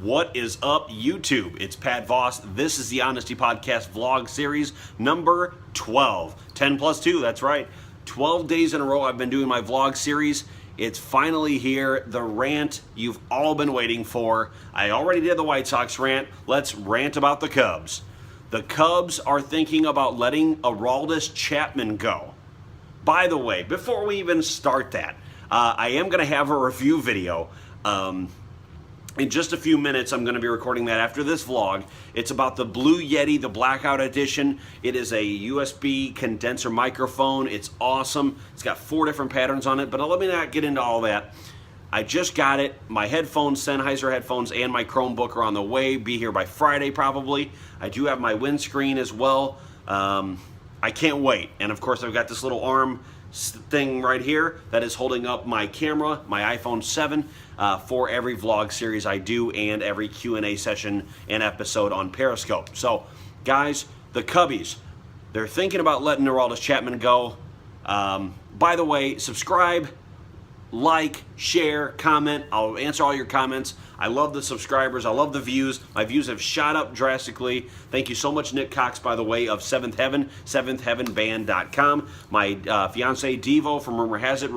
What is up, YouTube? It's Pat Voss. This is the Honesty Podcast vlog series number 12. 10 plus 2, that's right. 12 days in a row I've been doing my vlog series. It's finally here, the rant you've all been waiting for. I already did the White Sox rant. Let's rant about the Cubs. The Cubs are thinking about letting Aroldis Chapman go. By the way, before we even start that, I am going to have a review video. In just a few minutes, I'm going to be recording that after this vlog. It's about the Blue Yeti, the Blackout Edition. It is a USB condenser microphone. It's awesome. It's got 4 different patterns on it, but let me not get into all that. I just got it. My headphones, Sennheiser headphones, and my Chromebook are on the way. Be here by Friday, probably. I do have my windscreen as well. I can't wait. And of course, I've got this little arm thing right here that is holding up my camera, my iPhone 7, for every vlog series I do and every Q&A session and episode on Periscope. So, guys, the Cubbies, they're thinking about letting Aroldis Chapman go. By the way, subscribe, like, share, comment. I'll answer all your comments. I love the subscribers. I love the views. My views have shot up drastically. Thank you so much, Nick Cox, by the way, of Seventh Heaven, seventhheavenband.com. My fiance, Devo, from Rumor Has It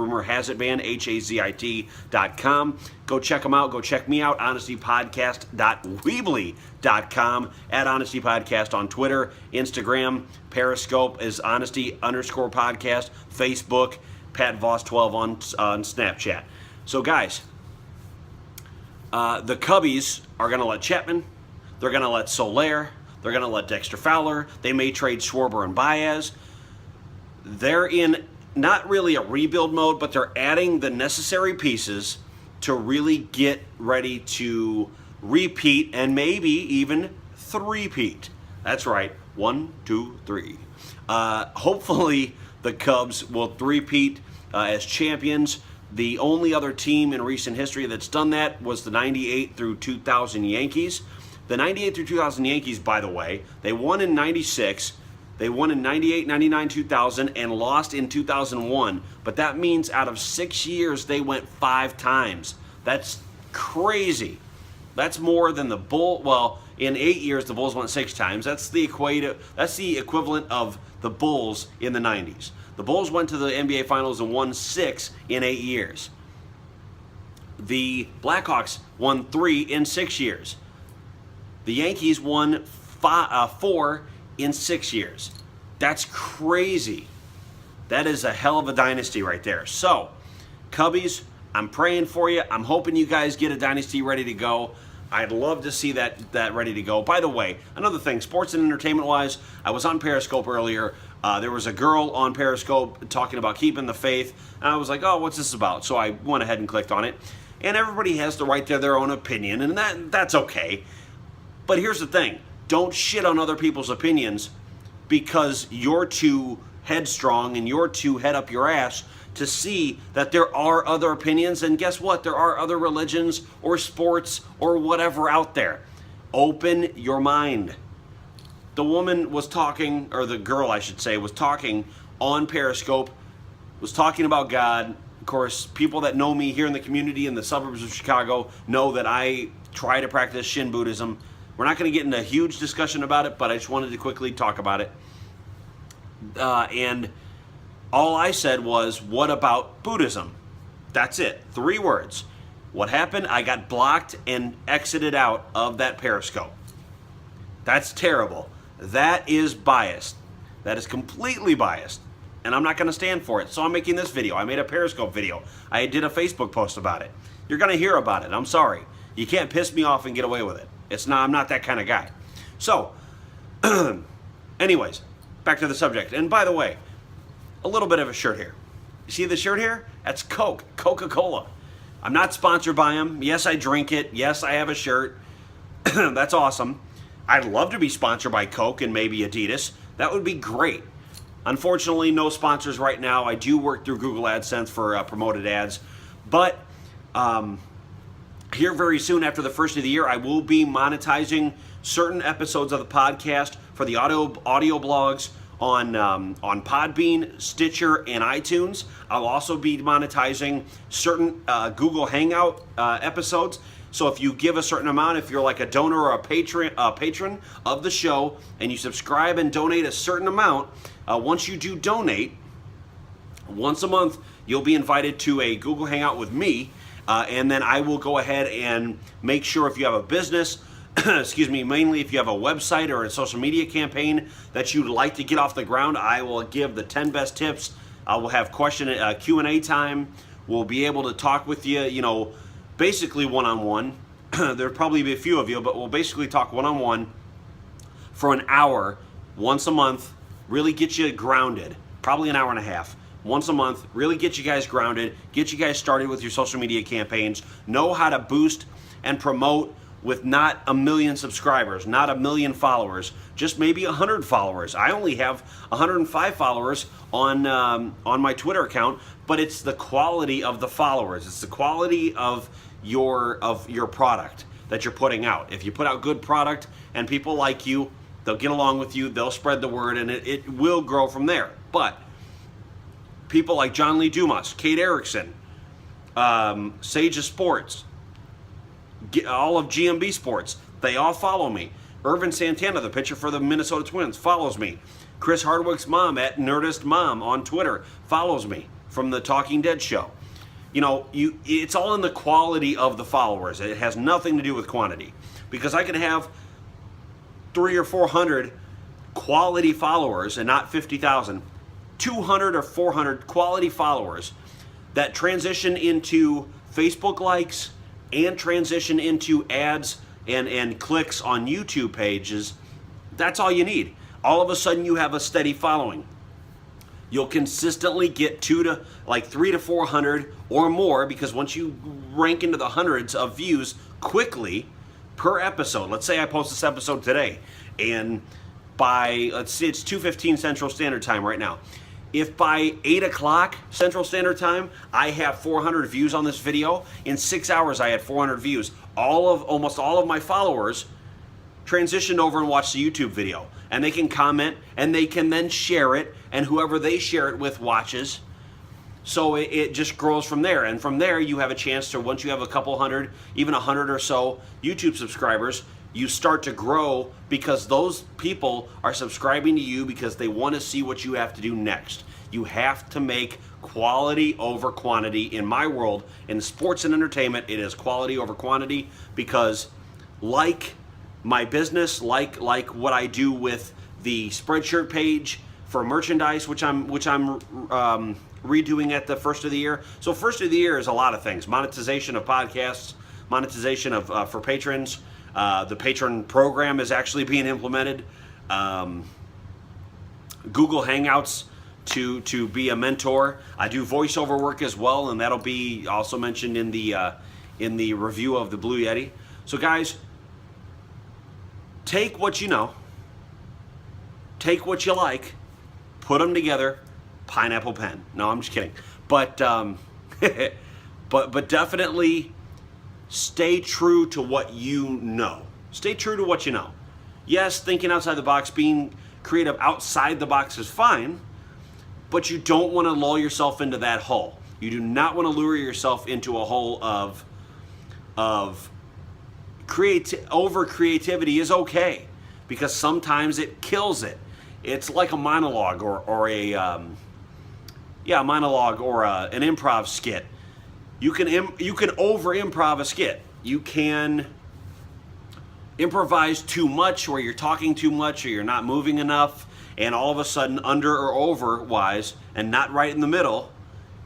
Band, HAZIT.com. Go check them out. Go check me out, honestypodcast.weebly.com, at Honesty Podcast on Twitter, Instagram. Periscope is honesty_podcast, Facebook, Pat Voss 12 on Snapchat. So, guys, the Cubbies are going to let Chapman, they're going to let Soler, they're going to let Dexter Fowler, they may trade Schwarber and Baez. They're in not really a rebuild mode, but they're adding the necessary pieces to really get ready to repeat and maybe even three-peat. That's right, 1, 2, 3. Hopefully the Cubs will three-peat as champions. The only other team in recent history that's done that was the 98 through 2000 Yankees. The 98 through 2000 Yankees, by the way, they won in 96, they won in 98, 99, 2000, and lost in 2001. But that means out of 6 years, they went 5 times. That's crazy. That's more than the Bulls. Well, in 8 years, the Bulls went 6 times. That's the equivalent of the Bulls in the 90s. The Bulls went to the NBA Finals and won 6 in 8 years. The Blackhawks won 3 in 6 years. The Yankees won 4 in 6 years. That's crazy. That is a hell of a dynasty right there. So, Cubbies, I'm praying for you. I'm hoping you guys get a dynasty ready to go. I'd love to see that ready to go. By the way, another thing, sports and entertainment-wise, I was on Periscope earlier. There was a girl on Periscope talking about keeping the faith. And I was like, oh, what's this about? So I went ahead and clicked on it. And everybody has the right to their own opinion, and that's okay. But here's the thing. Don't shit on other people's opinions because you're too headstrong and you're too head up your ass to see that there are other opinions. And guess what? There are other religions or sports or whatever out there. Open your mind. The woman was talking, or the girl, I should say, was talking on Periscope, was talking about God. Of course, people that know me here in the community in the suburbs of Chicago know that I try to practice Shin Buddhism. We're not going to get into a huge discussion about it, but I just wanted to quickly talk about it. And all I said was, what about Buddhism? That's it. 3 words. What happened? I got blocked and exited out of that Periscope. That's terrible. That is biased. That is completely biased. And I'm not going to stand for it. So I'm making this video. I made a Periscope video. I did a Facebook post about it. You're going to hear about it. I'm sorry. You can't piss me off and get away with it. I'm not that kind of guy. So, anyways, back to the subject. And by the way, a little bit of a shirt here. You see the shirt here? That's Coke, Coca-Cola. I'm not sponsored by them. Yes, I drink it. Yes, I have a shirt. That's awesome. I'd love to be sponsored by Coke and maybe Adidas. That would be great. Unfortunately, no sponsors right now. I do work through Google AdSense for promoted ads. But here very soon after the first of the year, I will be monetizing certain episodes of the podcast for the audio blogs on Podbean, Stitcher, and iTunes. I'll also be monetizing certain Google Hangout episodes. So if you give a certain amount, if you're like a donor or a patron of the show, and you subscribe and donate a certain amount, once you do donate, once a month, you'll be invited to a Google Hangout with me, and then I will go ahead and make sure if you have a business, excuse me, mainly if you have a website or a social media campaign that you'd like to get off the ground, I will give the 10 best tips. I will have Q&A time. We'll be able to talk with you, basically one-on-one. There'll probably be a few of you, but we'll basically talk one-on-one for an hour once a month, really get you grounded, probably an hour and a half. Once a month, really get you guys grounded, get you guys started with your social media campaigns, know how to boost and promote with not 1 million subscribers, not 1 million followers, just maybe 100 followers. I only have 105 followers on my Twitter account, but it's the quality of the followers. It's the quality of your product that you're putting out. If you put out good product and people like you, they'll get along with you, they'll spread the word, and it will grow from there. But people like John Lee Dumas, Kate Erickson, Sage of Sports, all of GMB Sports, they all follow me. Irvin Santana, the pitcher for the Minnesota Twins, follows me. Chris Hardwick's mom at Nerdist Mom on Twitter follows me from the Talking Dead show. It's all in the quality of the followers. It has nothing to do with quantity, because I can have 300 or 400 quality followers and not 50,000. 200 or 400 quality followers that transition into Facebook likes and transition into ads and clicks on YouTube pages. That's all you need. All of a sudden you have a steady following. You'll consistently get 300 to 400 or more, because once you rank into the hundreds of views quickly per episode, let's say I post this episode today, and by, let's say it's 2:15 Central Standard Time right now. If by 8 o'clock Central Standard Time, I have 400 views on this video, in 6 hours I had 400 views. Almost all of my followers transitioned over and watched the YouTube video. And they can comment, and they can then share it, and whoever they share it with watches. So it just grows from there. And from there, you have a chance to, once you have a couple hundred, even 100 or so YouTube subscribers, you start to grow, because those people are subscribing to you because they want to see what you have to do next. You have to make quality over quantity. In my world, in sports and entertainment, it is quality over quantity, because like my business, like what I do with the Spreadshirt page for merchandise, which I'm redoing at the first of the year. So first of the year is a lot of things: monetization of podcasts, monetization of for patrons. The patron program is actually being implemented. Google Hangouts to be a mentor. I do voiceover work as well, and that'll be also mentioned in the review of the Blue Yeti. So guys, take what you know, take what you like, put them together. Pineapple pen. No, I'm just kidding. But but definitely stay true to what you know. Stay true to what you know. Yes, thinking outside the box, being creative outside the box is fine, but you don't want to lull yourself into that hole. You do not want to lure yourself into a hole of over creativity is okay, because sometimes it kills it. It's like a monologue or a monologue or an improv skit. You can over improv a skit. You can improvise too much, or you're talking too much, or you're not moving enough, and all of a sudden under or over wise and not right in the middle,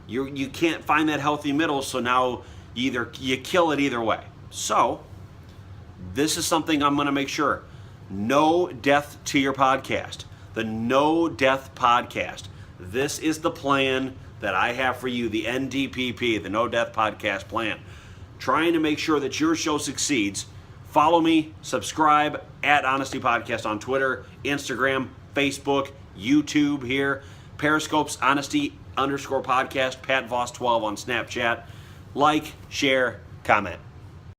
you can't find that healthy middle. So now you kill it either way. So this is something I'm going to make sure: no death to your podcast. The No Death Podcast. This is the plan that I have for you, the NDPP, the No Death Podcast plan. Trying to make sure that your show succeeds. Follow me, subscribe at Honesty Podcast on Twitter, Instagram, Facebook, YouTube here, Periscope's Honesty_podcast, Pat Voss 12 on Snapchat. Like, share, comment.